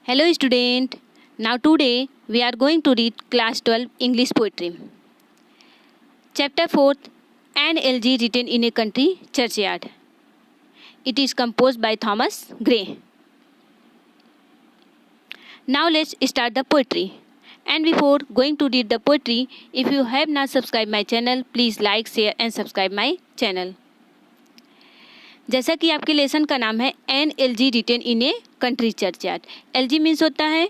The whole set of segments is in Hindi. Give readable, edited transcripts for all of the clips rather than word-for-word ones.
Hello student. Now today we are going to read class 12 English poetry. Chapter 4th, An Elegy Written in a Country Churchyard. It is composed by Thomas Gray. Now let's start the poetry. And before going to read the poetry, if you have not subscribed my channel, please like, share and subscribe my channel. जैसा कि आपके लेसन का नाम है an elegy written in a country churchyard. Elegy means होता है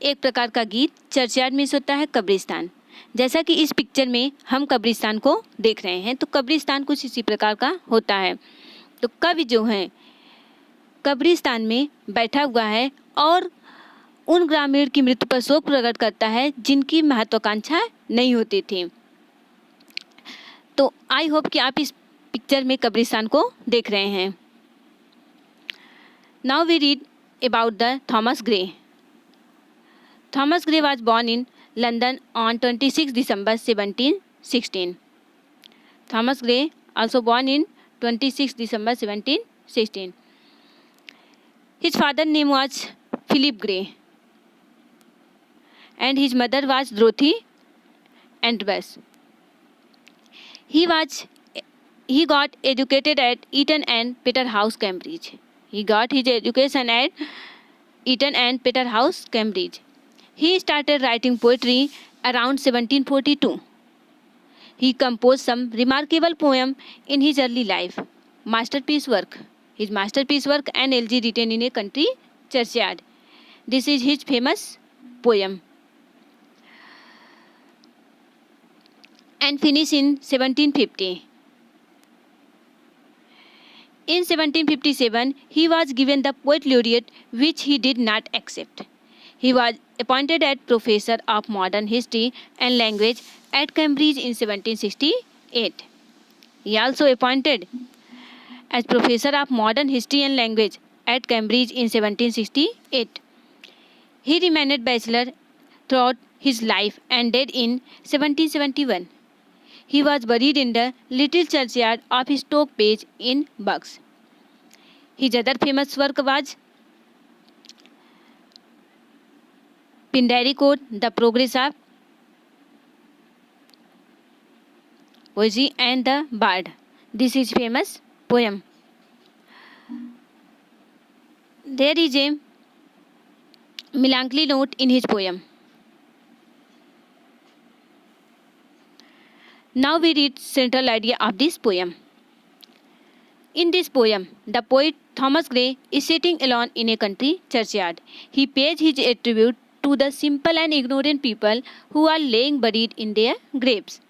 एक प्रकार का गीत, चर्चयार्ड मीन्स होता है कब्रिस्तान. जैसा कि इस पिक्चर में हम कब्रिस्तान को देख रहे हैं, तो कब्रिस्तान कुछ इसी प्रकार का होता है. तो कवि जो है कब्रिस्तान में बैठा हुआ है और उन ग्रामीण की मृत्यु पर शोक प्रकट करता है जिनकी महत्वाकांक्षा नहीं होती थी. तो आई होप कि आप इस पिक्चर में कब्रिस्तान को देख रहे हैं. Now we read about the Thomas Gray. Thomas Gray was born in London on 26 December 1716. Thomas Gray also born in 26 December 1716. His father name was Philip Gray and his mother was Dorothy Andrews. He got educated at Eton and Peterhouse, Cambridge. He got his education at Eton and Peterhouse, Cambridge. He started writing poetry around 1742. He composed some remarkable poems in his early life. His masterpiece work, An Elegy Written in a Country Churchyard. This is his famous poem. And finished in 1750. In 1757, he was given the Poet Laureate, which he did not accept. He was appointed as Professor of Modern History and Language at Cambridge in 1768. He also appointed as Professor of Modern History and Language at Cambridge in 1768. He remained bachelor throughout his life and died in 1771. He was buried in the little churchyard of Stoke Page in Bucks. His other famous work was Pindari Code, The Progress of Poesy and the Bard. This is famous poem. There is a melancholy note in his poem. Now we read central idea of this poem. In this poem, the poet Thomas Gray is sitting alone in a country churchyard. He pays his tribute to the simple and ignorant people who are laying buried in their graves.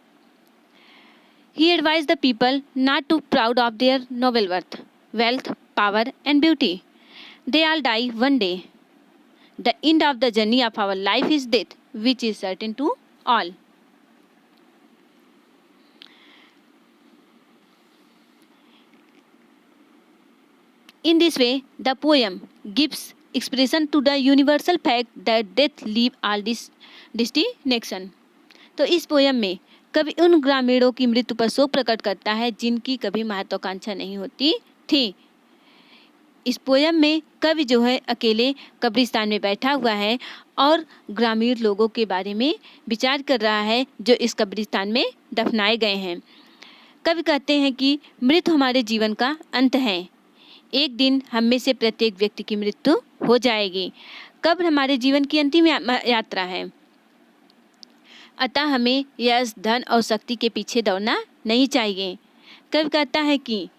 He advised the people not to be proud of their noble worth, wealth, power and beauty. They all die one day. The end of the journey of our life is death, which is certain to all. In this way, the poem gives expression to the universal fact that death leaves all destination. तो इस पोयम में कवि उन ग्रामीणों की मृत्यु पर शोक प्रकट करता है जिनकी कभी महत्वाकांक्षा नहीं होती थी. इस पोयम में कवि जो है अकेले कब्रिस्तान में बैठा हुआ है और ग्रामीण लोगों के बारे में विचार कर रहा है जो इस कब्रिस्तान में दफनाए गए हैं. कवि कहते हैं कि मृत्यु हमारे जीवन का अंत है. एक दिन हम में से प्रत्येक व्यक्ति की मृत्यु हो जाएगी. कब्र हमारे जीवन की अंतिम यात्रा है. अतः हमें यश, धन और शक्ति के पीछे दौड़ना नहीं चाहिए. कवि कहता है कि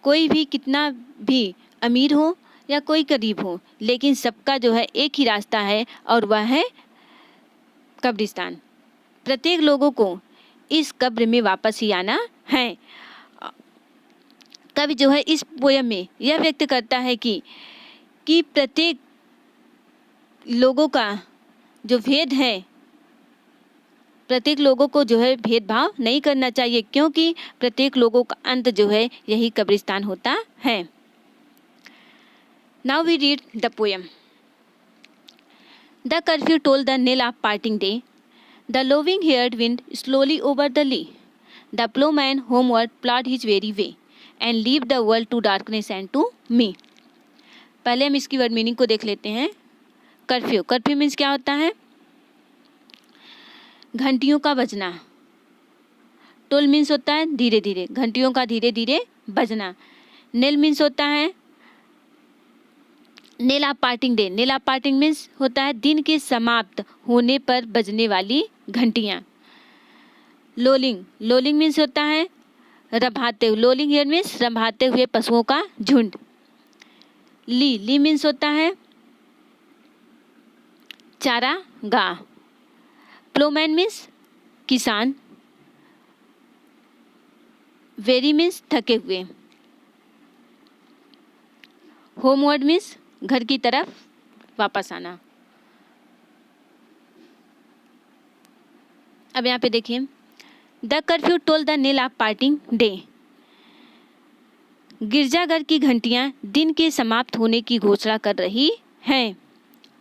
कोई भी कितना भी अमीर हो या कोई गरीब हो, लेकिन सबका जो है एक ही रास्ता है और वह है कब्रिस्तान. प्रत्येक लोगों को इस कब्र में वापस ही आना है. कवि जो है इस पोयम में यह व्यक्त करता है कि प्रत्येक लोगों का जो भेद है, प्रत्येक लोगों को जो है भेदभाव नहीं करना चाहिए, क्योंकि प्रत्येक लोगों का अंत जो है यही कब्रिस्तान होता है. Now we read the poem. The curfew toll the knell of parting day. The lowing herd wind slowly over the lee. The ploughman homeward plod his weary way and leave the world to darkness and to me. पहले हम इसकी वर्ड मीनिंग को देख लेते हैं. कर्फ्यू, कर्फ्यू मीन्स क्या होता है? घंटियों का बजना। टोल मीन्स होता है धीरे धीरे, घंटियों का धीरे धीरे बजना। नेल मीन्स होता है knell of parting day, knell of parting means होता है दिन के समाप्त होने पर बजने वाली घंटियाँ। लोलिंग, लोलिंग मीन्स होता है रभाते हुए, लोलिंग हियर मीन्स रभाते हुए पशुओं का झुंड। ली, ली मीन्स होता है चारा गाह। प्लोमैन मीन्स किसान। वेरी मीन्स थके हुए। होमवर्ड मीन्स घर की तरफ वापस आना। अब यहाँ पे देखिए, the curfew toll the knell of parting day. गिरजाघर की घंटियां दिन के समाप्त होने की घोषणा कर रही हैं।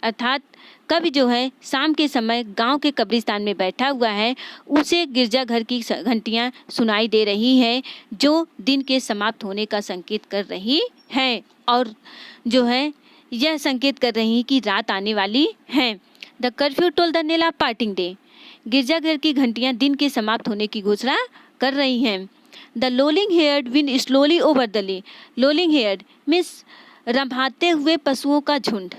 अर्थात कवि जो है शाम के समय गांव के कब्रिस्तान में बैठा हुआ है, उसे गिरजाघर की घंटियां सुनाई दे रही हैं जो दिन के समाप्त होने का संकेत कर रही हैं और जो है यह संकेत कर रही हैं कि रात आने वाली है। The curfew toll the knell of parting day. गिरजाघर की घंटियां दिन के समाप्त होने की घोषणा कर रही हैं। The lowing herd wind slowly over the lea. Lowing herd means रंभाते हुए पशुओं का झुंड।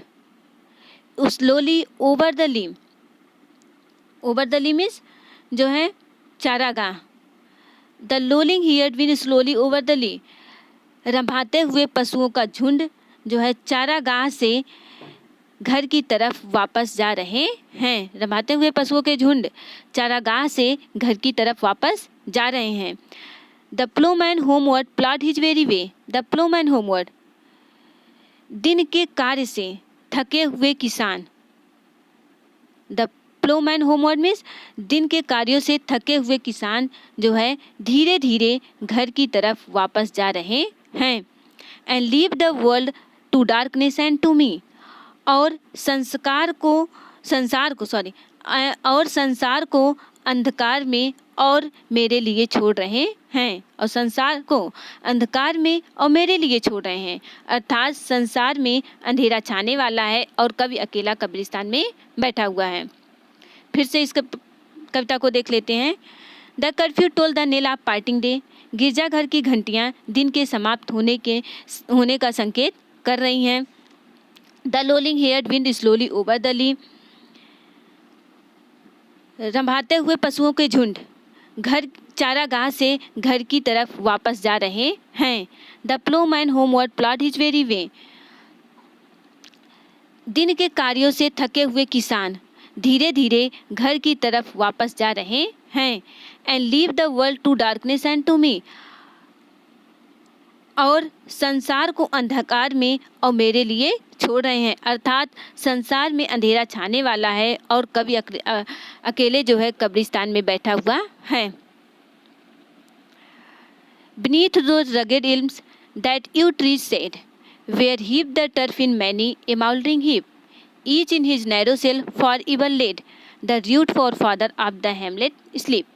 Slowly over the lea, over the lea means जो है चारागाह। The lowing herd wind slowly over the lea, रंभाते हुए पशुओं का झुंड जो है चारागाह से घर की तरफ वापस जा रहे हैं। रंभाते हुए पशुओं के झुंड चारागाह से घर की तरफ वापस जा रहे हैं। The ploughman homeward plod his weary way. The ploughman homeward, दिन के कार्य से थके हुए किसान। द प्लोमैन होमवर्ड मीन्स दिन के कार्यों से थके हुए किसान जो है धीरे धीरे घर की तरफ वापस जा रहे हैं। And leave the world to darkness and to me, और संसार को अंधकार में और मेरे लिए छोड़ रहे हैं। और संसार को अंधकार में और मेरे लिए छोड़ रहे हैं, अर्थात संसार में अंधेरा छाने वाला है और कवि अकेला कब्रिस्तान में बैठा हुआ है। फिर से इस कविता को देख लेते हैं। The curfew toll the knell of parting day. गिरजाघर की घंटियां दिन के समाप्त होने का संकेत कर रही हैं। The lowing herd wind slowly over the lea, रंभाते हुए पशुओं के झुंड घर चारागाह से घर की तरफ वापस जा रहे हैं। The ploughman homeward plod his weary वे, दिन के कार्यों से थके हुए किसान धीरे धीरे घर की तरफ वापस जा रहे हैं। And leave the world to darkness and to me, और संसार को अंधकार में और मेरे लिए छोड़ रहे हैं, अर्थात संसार में अंधेरा छाने वाला है और कभी अकेले जो है कब्रिस्तान में बैठा हुआ है। Beneath those rugged elms that you trees said, where heaped the turf in many a mouldering heap, each in his narrow cell for evil laid, the rude forefather of the hamlet sleep.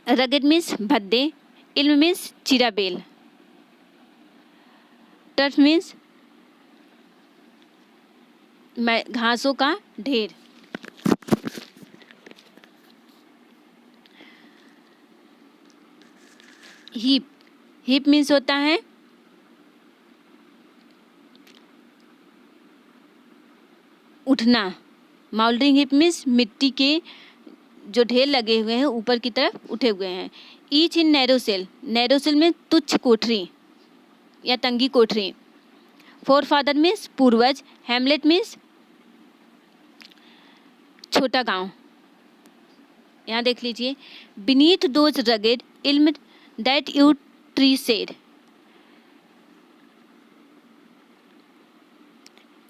Rugged means भद्दे, elm means chira bell, turf means घासों का ढेर। हीप, हीप मीन्स होता है उठना। माउल्डरिंग हीप मीन्स मिट्टी के जो ढेर लगे हुए हैं ऊपर की तरफ उठे हुए हैं। Each in narrow cell, narrow cell में तुच्छ कोठरी या तंगी कोठरी। फोर फादर मीन्स पूर्वज। हैमलेट मीन्स छोटा गांव। यहाँ देख लीजिए, beneath those rugged elms that yew tree shade,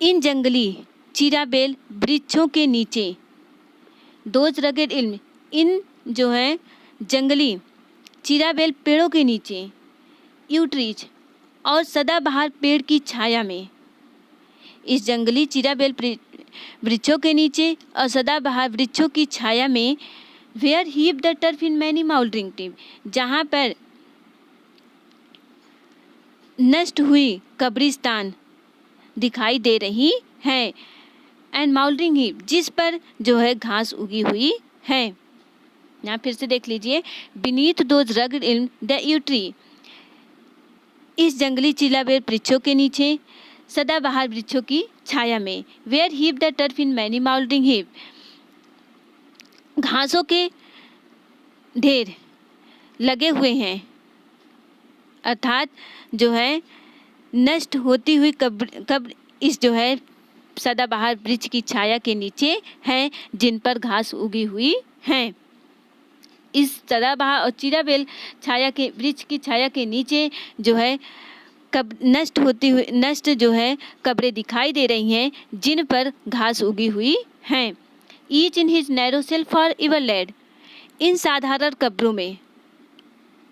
इन जंगली चिराबेल वृक्षों के नीचे। दोज रगेड इल्म, इन जो है जंगली चिराबेल पेड़ों के नीचे। यू ट्रीज, और सदाबहार पेड़ की छाया में। इस जंगली चिराबेल वृक्षों के नीचे और सदाबहार वृक्षों की छाया में। Where heaves the turf in many mouldering team, जहाँ पर नष्ट हुई कब्रिस्तान दिखाई दे रही हैं, एंड माउल्डिंग हीप, जिस पर जो है घास उगी हुई है। यहाँ फिर से देख लीजिए, बीनीथ दोज रग्ड इल्म द यू ट्री, इस जंगली चिलाबेर वृक्षों के नीचे, सदाबहार वृक्षों की छाया में, where heaves the turf in many mouldering heap, घासों के ढेर लगे हुए हैं, अर्थात जो है नष्ट होती हुई कब्र इस जो है सदाबहार वृक्ष की छाया के नीचे हैं, जिन पर घास उगी हुई हैं। इस सदाबहार और चिराबेल छाया के वृक्ष की छाया के नीचे जो है नष्ट जो है कब्रें दिखाई दे रही हैं, जिन पर घास उगी हुई हैं। Each in his narrow cell for ever laid, इन साधारण कब्रों में,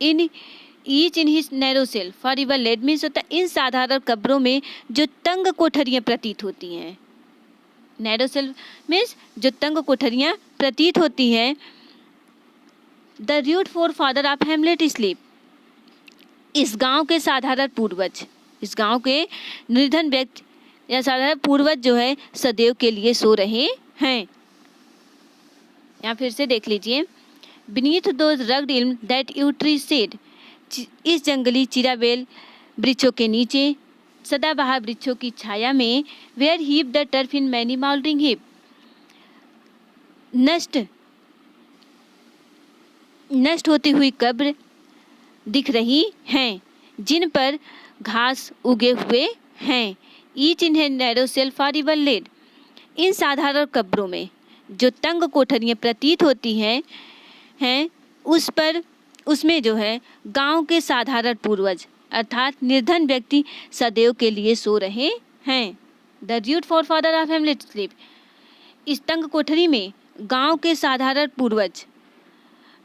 each in his narrow cell for ever laid means होता है इन साधारण कब्रों में जो तंग कोठरियाँ प्रतीत होती हैं। नैरो सेल मीन्स जो तंग कोठरियाँ प्रतीत होती हैं। The rude forefather of hamlet sleep, इस गांव के साधारण पूर्वज, इस गांव के निर्धन व्यक्ति या साधारण पूर्वज जो है सदैव के लिए सो रहे हैं। यहाँ फिर से देख लीजिए, बीनीथ दोज रग्ड इल्म दैट यू ट्री सेड, इस जंगली चिराबेल वृक्षों के नीचे, सदाबहार वृक्षों की छाया में, where heaves the turf in many mouldering heap, नष्ट होती हुई कब्र दिख रही हैं, जिन पर घास उगे हुए हैं। ईच इन है narrow cell for ever laid, इन साधारण कब्रों में जो तंग कोठरियाँ प्रतीत होती हैं उसमें जो है गांव के साधारण पूर्वज अर्थात निर्धन व्यक्ति सदैव के लिए सो रहे हैं। The rude forefather of hamlet sleep, इस तंग कोठरी में गांव के साधारण पूर्वज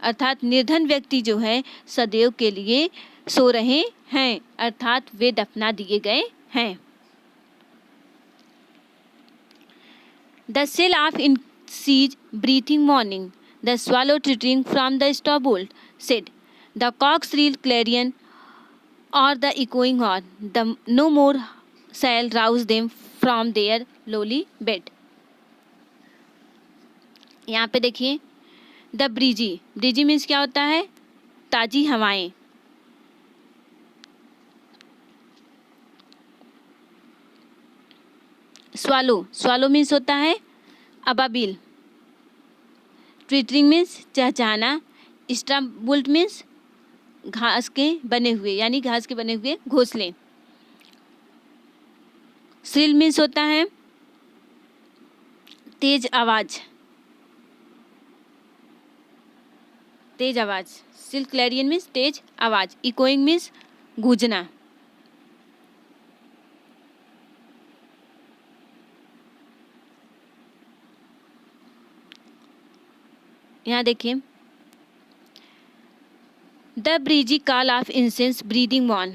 अर्थात निर्धन व्यक्ति जो है सदैव के लिए सो रहे हैं, अर्थात वे दफना दिए गए हैं। The cell of incense breathing morning, द swallow twittering from the straw bolt said, the cock shrill clarion or the echoing horn, the no more shall rouse them from their lowly bed। यहाँ पे देखिए, द ब्रीजी मीन्स क्या होता है, ताजी हवाएं। स्वालो मीन्स होता है अबाबिल। ट्विटरिंग मीन्स चहचहाना। स्ट्रा बुल्ट मीन्स घास के बने हुए यानी घास के बने हुए घोंसले। श्रिल मीन्स होता है तेज आवाज। श्रिल क्लैरियन मीन्स तेज आवाज। इकोइंग मीन्स गूंजना। यहाँ देखिए, the breezy call of incense breathing morn,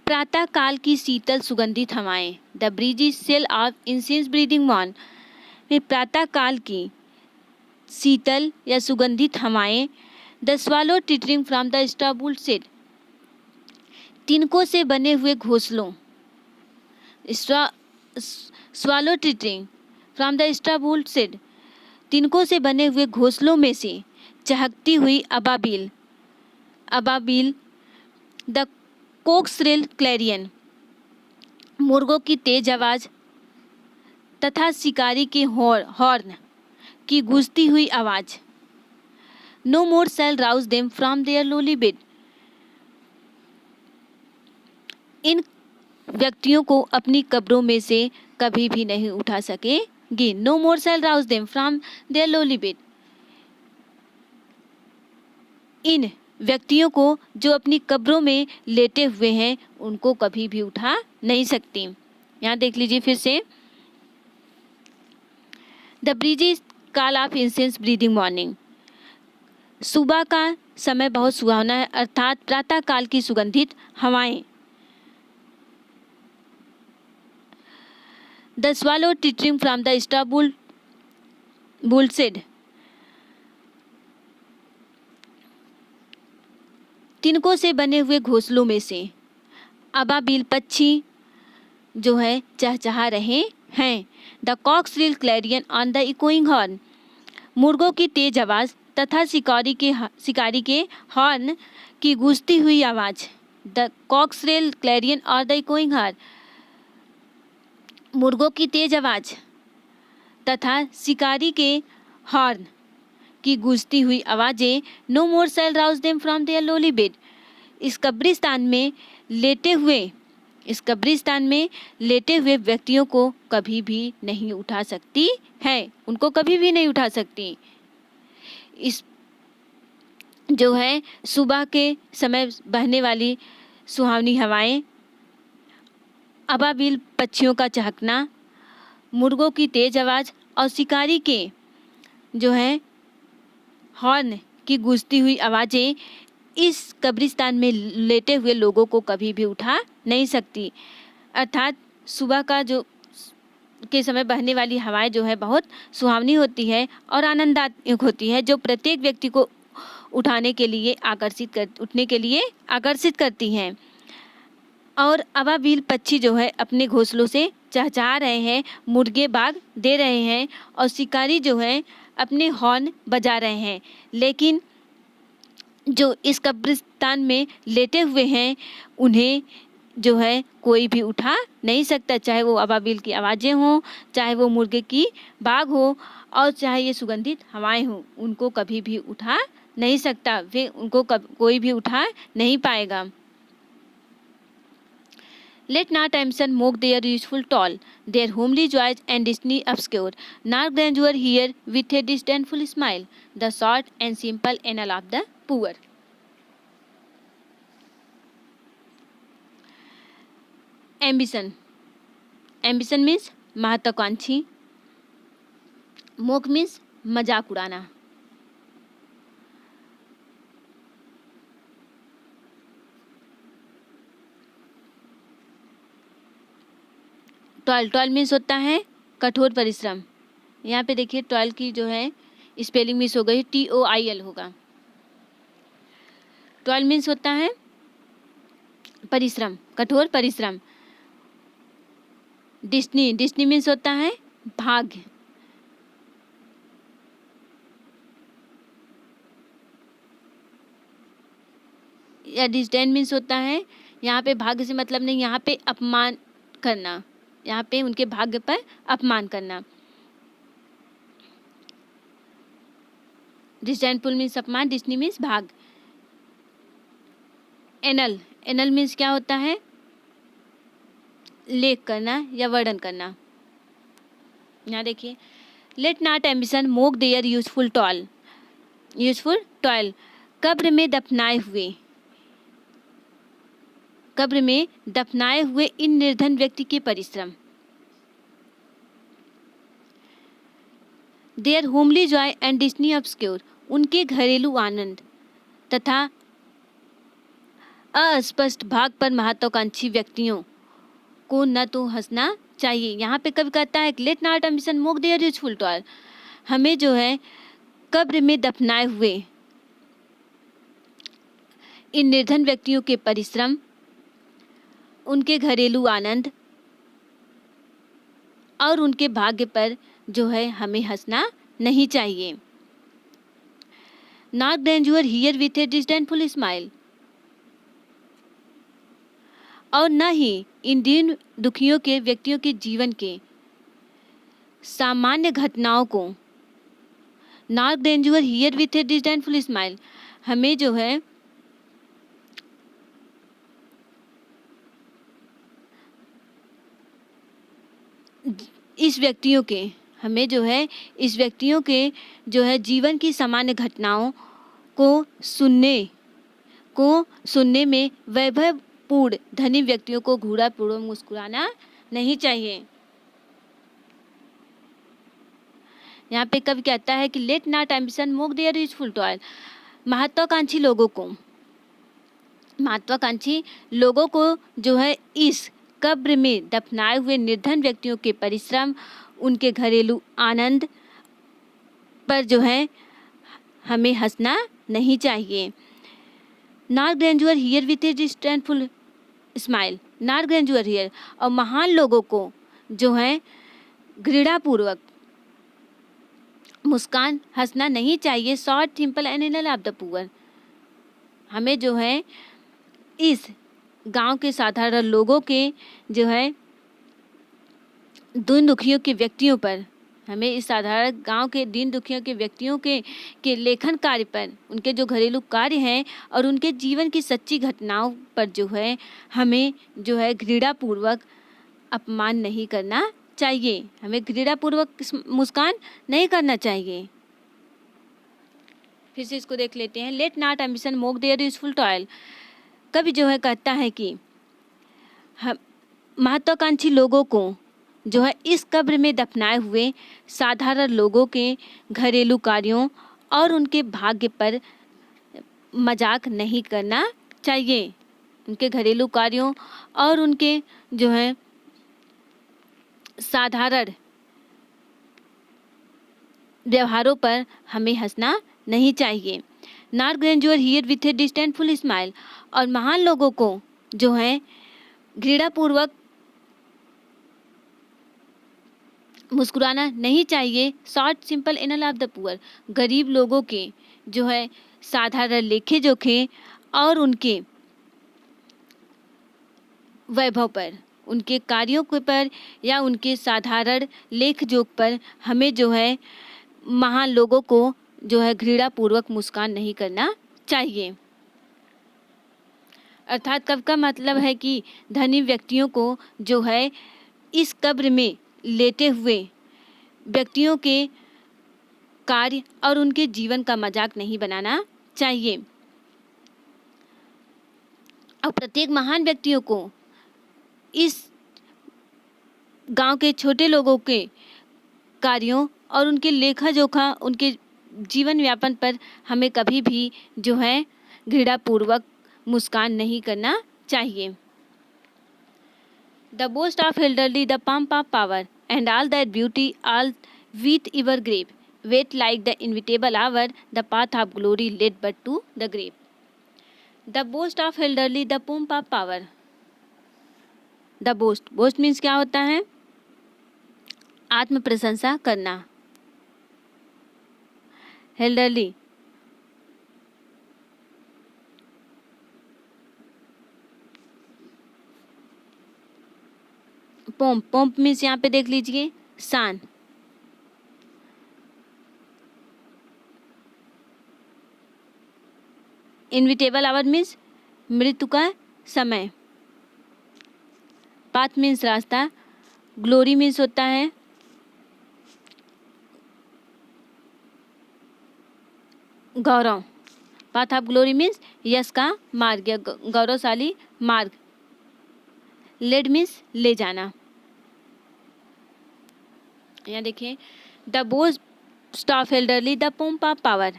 प्रातः काल की शीतल सुगंधित हवाएं। The breezy sail of incense breathing morn में प्रातः काल की शीतल या सुगंधित हवाएं। The swallow twittering from the straw built shed, तिनकों से बने हुए घोंसलों। Swallow twittering from the straw built shed, तिनकों से बने हुए घोंसलों में से चहकती हुई अबाबिल। द कोक्सरेल क्लैरियन, मुर्गों की तेज आवाज तथा शिकारी के हॉर्न की गूंजती हुई आवाज। No more shall rouse them from their lowly bed, इन व्यक्तियों को अपनी कब्रों में से कभी भी नहीं उठा सकेगी। No more shall rouse them from their lowly bed, इन व्यक्तियों को जो अपनी कब्रों में लेटे हुए हैं उनको कभी भी उठा नहीं सकती। यहाँ देख लीजिए फिर से, the breezy call of incense breathing morning, सुबह का समय बहुत सुहावना है अर्थात प्रातः काल की सुगंधित हवाएं। The swallow twittering from the straw built shed, तिनकों से बने हुए घोंसलों में से अबाबिल पक्षी जो है चहचहा रहे हैं। The cock's shrill clarion on the echoing horn, मुर्गों की तेज आवाज़ तथा शिकारी के हॉर्न की गूंजती हुई आवाज़। द कॉक्सरिल क्लैरियन और द इकोइंग हॉर्न, मुर्गों की तेज आवाज़ तथा शिकारी के हॉर्न की गूंजती हुई आवाज़ें। No more shall rouse them from their lowly bed, इस कब्रिस्तान में लेटे हुए व्यक्तियों को कभी भी नहीं उठा सकती है, उनको कभी भी नहीं उठा सकती। इस जो है सुबह के समय बहने वाली सुहावनी हवाएं, अबाबिल पक्षियों का चहकना, मुर्गों की तेज आवाज़ और शिकारी के जो है हॉर्न की गूंजती हुई आवाज़ें इस कब्रिस्तान में लेटे हुए लोगों को कभी भी उठा नहीं सकती। अर्थात सुबह का जो के समय बहने वाली हवाएं जो है बहुत सुहावनी होती है और आनंदायक होती है, जो प्रत्येक व्यक्ति को उठने के लिए आकर्षित करती हैं। और अबाबिल पक्षी जो है अपने घोंसलों से चहचहा रहे हैं, मुर्गे बाग दे रहे हैं और शिकारी जो है अपने हॉर्न बजा रहे हैं। लेकिन जो इस कब्रिस्तान में लेटे हुए हैं उन्हें जो है कोई भी उठा नहीं सकता, चाहे वो अबाबिल की आवाज़ें हों, चाहे वो मुर्गे की बाग हो और चाहे ये सुगंधित हवाएं हों, उनको कभी भी उठा नहीं सकता, उनको कोई भी उठा नहीं पाएगा। Let not ambition mock their useful toil, their homely joys and destiny obscure, nor grandeur here with a disdainful smile, the short and simple annal of the poor. Ambition means महत्वाकांक्षी, मोक means मजाक उड़ाना। टॉयल मीन्स होता है कठोर परिश्रम। यहाँ पे देखिए टॉयल की जो है स्पेलिंग मिस हो गई, TOIL होगा। टॉयल मीन्स होता है परिश्रम, कठोर परिश्रम। डिस्नी मीन्स होता है भाग्य। या डिस्डेन मीन्स होता है, यहाँ पे भाग्य से मतलब नहीं, यहाँ पे अपमान करना, यहाँ पे उनके भाग्य पर अपमान करना। डिस्डेनफुल मीन्स अपमान, डिस्नी मीन्स भाग। एनल मीन्स क्या होता है, लेख करना या वर्णन करना। यहाँ देखिए, let not ambition mock their useful toil, कब्र में दफनाए हुए इन निर्धन व्यक्ति के परिश्रम। Their homely joy and destiny obscure, उनके घरेलू आनंद तथा अस्पष्ट भाग पर महत्वाकांक्षी व्यक्तियों को न तो हंसना चाहिए। यहाँ पे कभी कहता है let not ambition mock their useful toil, हमें जो है कब्र में दफनाए हुए इन निर्धन व्यक्तियों के परिश्रम, उनके घरेलू आनंद और उनके भाग्य पर जो है हमें हंसना नहीं चाहिए। Not grandeur hear with a disdainful smile, और न ही इन दीन दुखियों के व्यक्तियों के जीवन के सामान्य घटनाओं को, not grandeur hear with a disdainful smile, हमें जो है इस व्यक्तियों के जो है जीवन की सामान्य घटनाओं को सुनने में वैभवपूर्ण धनी व्यक्तियों को घूरापूर्वक मुस्कुराना नहीं चाहिए। यहाँ पे कवि कहता है कि let not ambition mock their useful toil, महत्वाकांक्षी लोगों को जो है इस कब्र में दफनाए हुए निर्धन व्यक्तियों के परिश्रम, उनके घरेलू आनंद पर जो है हमें हंसना नहीं चाहिए। Nor grandeur hear with a disdainful smile, nor grandeur hear, और महान लोगों को जो है घृणापूर्वक मुस्कान हंसना नहीं चाहिए। Short simple and inner of the poor, हमें जो है इस गांव के साधारण लोगों के जो है दीन दुखियों के व्यक्तियों पर, हमें इस साधारण गांव के दीन दुखियों के व्यक्तियों के लेखन कार्य पर, उनके जो घरेलू कार्य हैं और उनके जीवन की सच्ची घटनाओं पर जो है हमें जो है घृणापूर्वक अपमान नहीं करना चाहिए, हमें घृणापूर्वक मुस्कान नहीं करना चाहिए। फिर से इसको देख लेते हैं। Let not ambition mock their useful toil, कवि जो है कहता है कि हम महत्वाकांक्षी लोगों को जो है इस कब्र में दफनाए हुए साधारण लोगों के घरेलू कार्यों और उनके भाग्य पर मजाक नहीं करना चाहिए, उनके घरेलू कार्यों और उनके जो है साधारण व्यवहारों पर हमें हंसना नहीं चाहिए। Not grandeur hear with a disdainful smile, और महान लोगों को जो है घृणापूर्वक मुस्कुराना नहीं चाहिए। Short simple inner of the poor, गरीब लोगों के जो है साधारण लेखे जोखे और उनके वैभव पर, उनके कार्यों के पर या उनके साधारण लेख जोख पर हमें जो है महान लोगों को जो है घृणापूर्वक मुस्कान नहीं करना चाहिए। अर्थात कब का मतलब है कि धनी व्यक्तियों को जो है इस कब्र में लेटे हुए व्यक्तियों के कार्य और उनके जीवन का मजाक नहीं बनाना चाहिए, और प्रत्येक महान व्यक्तियों को इस गांव के छोटे लोगों के कार्यों और उनके लेखा जोखा, उनके जीवन यापन पर हमें कभी भी जो है घृणापूर्वक मुस्कान नहीं करना चाहिए। The boast of heraldry, the pomp of power and all that beauty all with ever gave, wait like the inevitable hour, the path of glory lead but to the grave. The boast of heraldry, the pomp of power, the boast, boast means क्या होता है? आत्म प्रशंसा करना। एल्डरली पोम्प, पोम्प मीन्स यहाँ पे देख लीजिए शान। इनविटेबल आवर मीन्स मृत्यु का समय। पाथ मीन्स रास्ता। ग्लोरी मीन्स होता है गौरव। पाथ ऑफ ग्लोरी मीन्स यश का मार्ग या गौरवशाली मार्ग। लेड मीन्स ले जाना। यहाँ देखिए, the boast of heraldry, the pomp of power,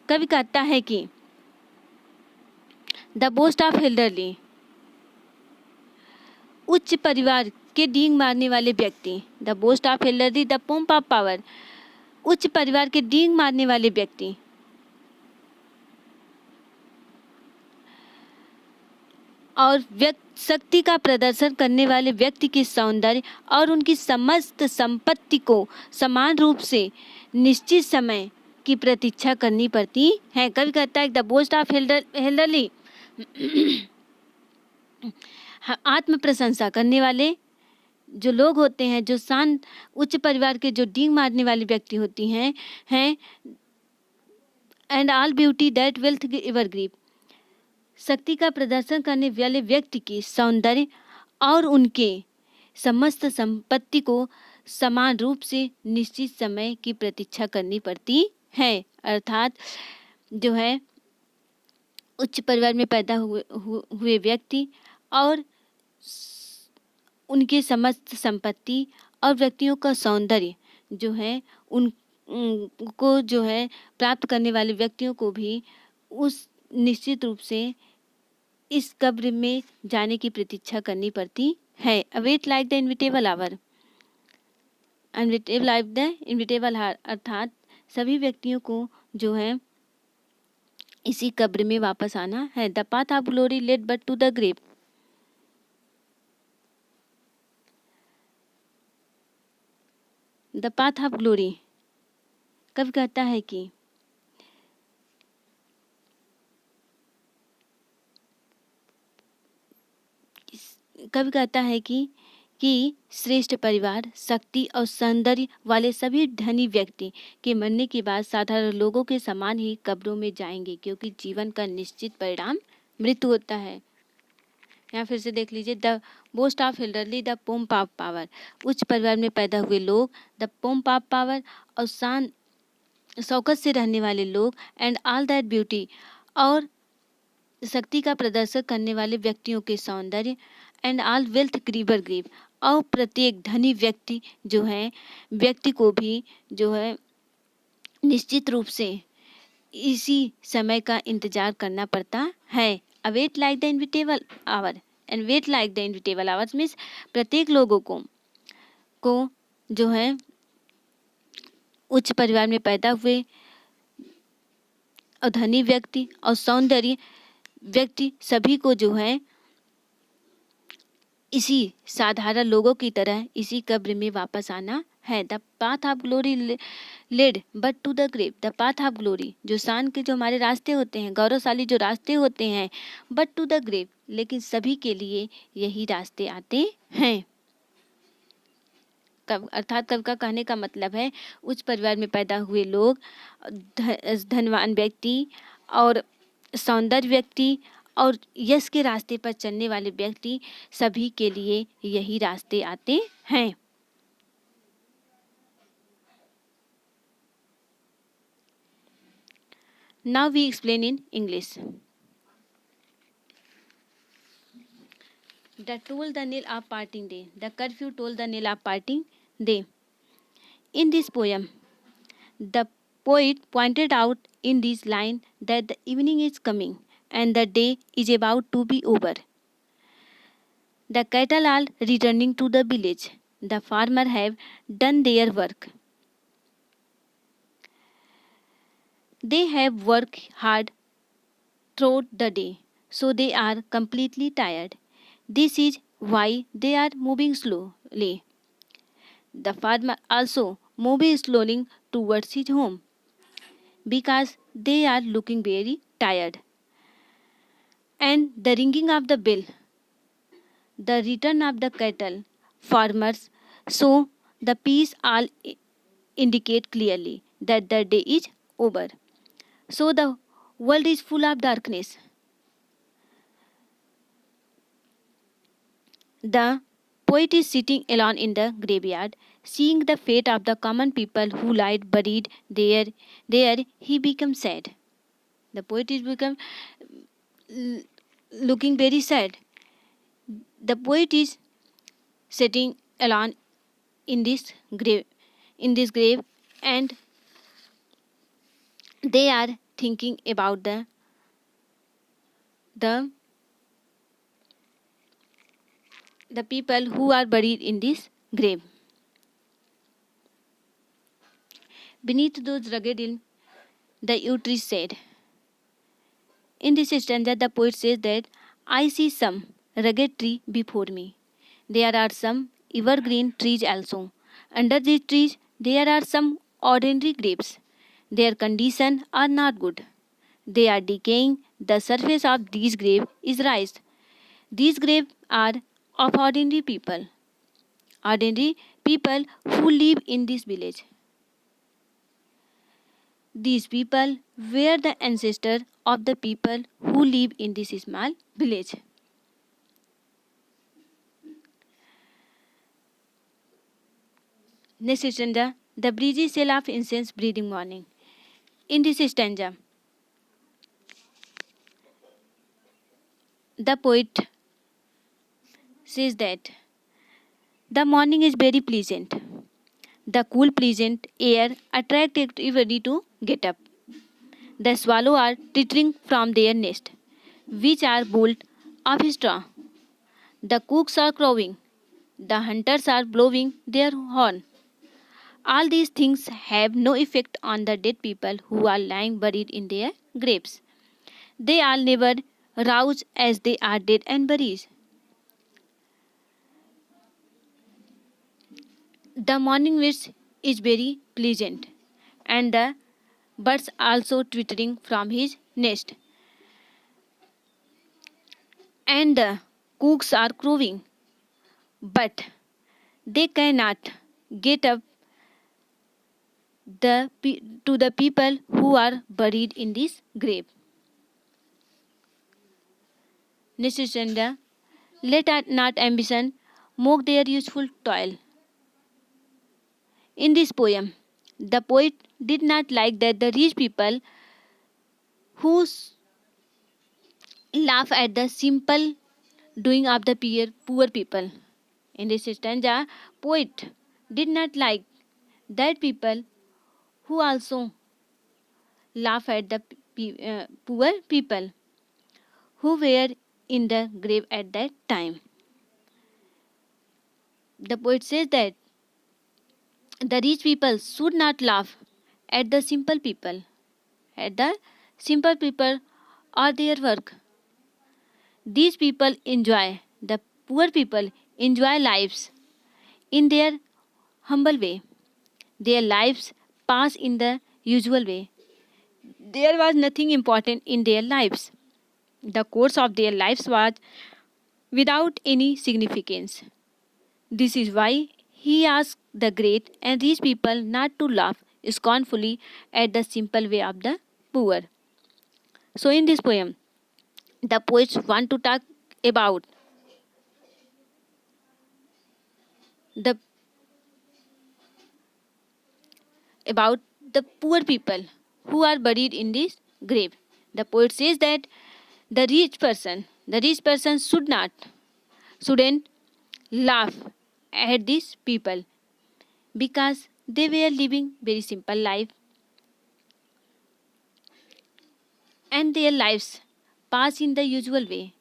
कवि कहता है कि द बोस्ट ऑफ एल्डरली, उच्च परिवार के डींग मारने वाले व्यक्ति। The boast of heraldry, the pomp of power, उच्च परिवार के डींग मारने वाले व्यक्ति और शक्ति का प्रदर्शन करने वाले व्यक्ति के सौंदर्य और उनकी समस्त संपत्ति को समान रूप से निश्चित समय की प्रतीक्षा करनी पड़ती है। कवि कहता है द बोस्ट ऑफ एल्डरली, आत्म प्रशंसा करने वाले जो लोग होते हैं, जो शांत उच्च परिवार के जो डींग मारने वाली व्यक्ति होती हैं and all beauty that wealth ever gave, शक्ति का प्रदर्शन करने वाले व्यक्ति की सौंदर्य और उनके समस्त संपत्ति को समान रूप से निश्चित समय की प्रतीक्षा करनी पड़ती है। अर्थात जो है उच्च परिवार में पैदा हुए व्यक्ति और उनके समस्त संपत्ति और व्यक्तियों का सौंदर्य जो है उनको जो है प्राप्त करने वाले व्यक्तियों को भी उस निश्चित रूप से इस कब्र में जाने की प्रतीक्षा करनी पड़ती है। Await like the inevitable hour, inevitable like the inevitable hour, अर्थात सभी व्यक्तियों को जो है इसी कब्र में वापस आना है। The path of glory lead but to the grave. The path of glory कब कहता है कि कब कहता है कि श्रेष्ठ परिवार, शक्ति और सौंदर्य वाले सभी धनी व्यक्ति के मरने के बाद साधारण लोगों के समान ही कब्रों में जाएंगे, क्योंकि जीवन का निश्चित परिणाम मृत्यु होता है। यहाँ फिर से देख लीजिए, the boast of heraldry, the pomp of power. उच्च परिवार में पैदा हुए लोग, द पोम्प ऑफ पावर, और शान शौकत से रहने वाले लोग, एंड ऑल दैट ब्यूटी, और शक्ति का प्रदर्शन करने वाले व्यक्तियों के सौंदर्य, एंड ऑल वेल्थ ग्रीवर ग्रीव, और प्रत्येक धनी व्यक्ति जो है, व्यक्ति को भी जो है निश्चित रूप से इसी समय का इंतजार करना पड़ता है। Await like the inevitable hour, and wait like the inevitable hours means प्रत्येक लोगों को जो है उच्च परिवार में पैदा हुए और धनी व्यक्ति और सौंदर्य व्यक्ति सभी को जो है इसी साधारण लोगों की तरह इसी कब्र में वापस आना है। The path of glory lead but to the grave. The path of glory जो शान के जो हमारे रास्ते होते हैं, गौरवशाली जो रास्ते होते हैं, बट टू द ग्रेव लेकिन सभी के लिए यही रास्ते आते हैं। अर्थात कवि का कहने का मतलब है उच्च परिवार में पैदा हुए लोग, धनवान व्यक्ति और सौंदर्य व्यक्ति और यश के रास्ते पर चलने वाले व्यक्ति सभी के लिए यही रास्ते आते हैं। Now we explain in English. The toll the knell of parting day. The curfew toll the knell of parting day. In this poem, the poet pointed out in this line that the evening is coming and the day is about to be over. The cattle are returning to the village. The farmer have done their work. They have worked hard throughout the day, so they are completely tired. This is why they are moving slowly. The farmer also moves slowly towards his home because they are looking very tired. And the ringing of the bell, the return of the cattle, farmers, so the peace all indicate clearly that the day is over. So the world is full of darkness. The poet is sitting alone in the graveyard, seeing the fate of the common people who lie buried there. There he becomes sad. The poet is become looking very sad. The poet is sitting alone in this grave, and they are thinking about the people who are buried in this grave. Beneath those rugged elms, the yew tree said. In this stanza, the poet says that I see some rugged tree before me. There are some evergreen trees also. Under these trees, there are some ordinary grapes. Their condition are not good. They are decaying. The surface of these grapes is raised. These grapes are of ordinary people who live in this village. These people were the ancestors of the people who live in this small village. Next stanza, the breezy smell of incense breathing morning. In this stanza, the poet says that the morning is very pleasant. The cool, pleasant air attracts everybody to get up. The swallows are twittering from their nest, which are built of straw. The cooks are crowing. The hunters are blowing their horn. All these things have no effect on the dead people who are lying buried in their graves. they all never rouse as they are dead and buried. The morning mist is very pleasant, and the birds also twittering from his nest, and the cooks are crowing, but they cannot get up to the people who are buried in this grave. Nishisenda, let not ambition mock their useful toil. In this poem, the poet did not like that the rich people who laugh at the simple doing of the poor people. In this stanza, poet did not like that people who also laugh at the poor people who were in the grave at that time. The poet says that the rich people should not laugh at the simple people, at the simple people or their work. These people enjoy, the poor people enjoy lives in their humble way. Their lives pass in the usual way. There was nothing important in their lives. The course of their lives was without any significance. This is why he asked the great and rich people not to laugh scornfully at the simple way of the poor. So, in this poem, the poets want to talk about the about the poor people who are buried in this grave. The poet says that the rich person shouldn't laugh at these people because they were living very simple life and their lives pass in the usual way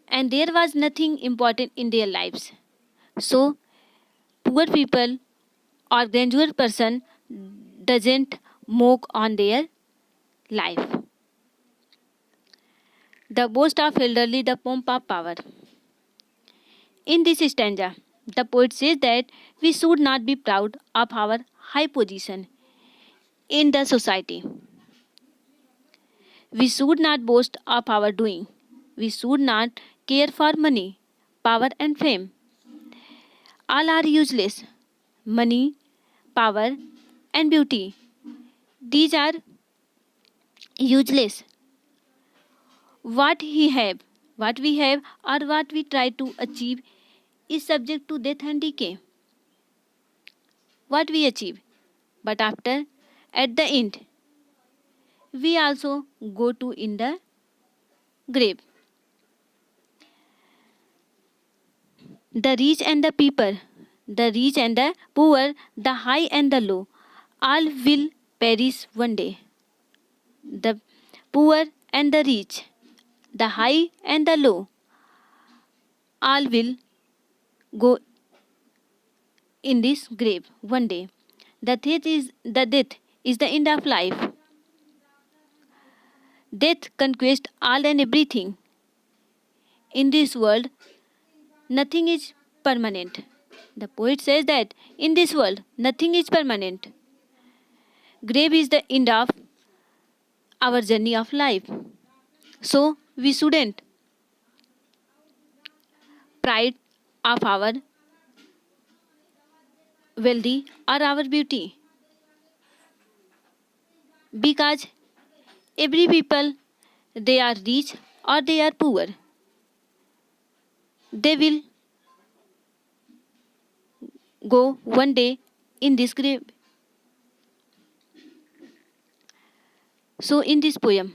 and there was nothing important in their lives. So poor people or grandeur person doesn't mock on their life. The boast of elderly, the pomp of power. In this stanza, the poet says that we should not be proud of our high position in the society. We should not boast of our doing. We should not care for money, power, and fame. All are useless. Money, power, and beauty. These are useless. What he have, what we have, or what we try to achieve is subject to death and decay. What we achieve, but after, at the end, we also go to in the grave. The rich and the people, the rich and the poor, the high and the low, all will perish one day. The poor and the rich, the high and the low, all will go in this grave one day. The death is the end of life. Death conquests all and everything. In this world, nothing is permanent. The poet says that in this world, nothing is permanent. Grave is the end of our journey of life. So we shouldn't pride of our wealthy or our beauty because every people they are rich or they are poor they will go one day in this grave. So in this poem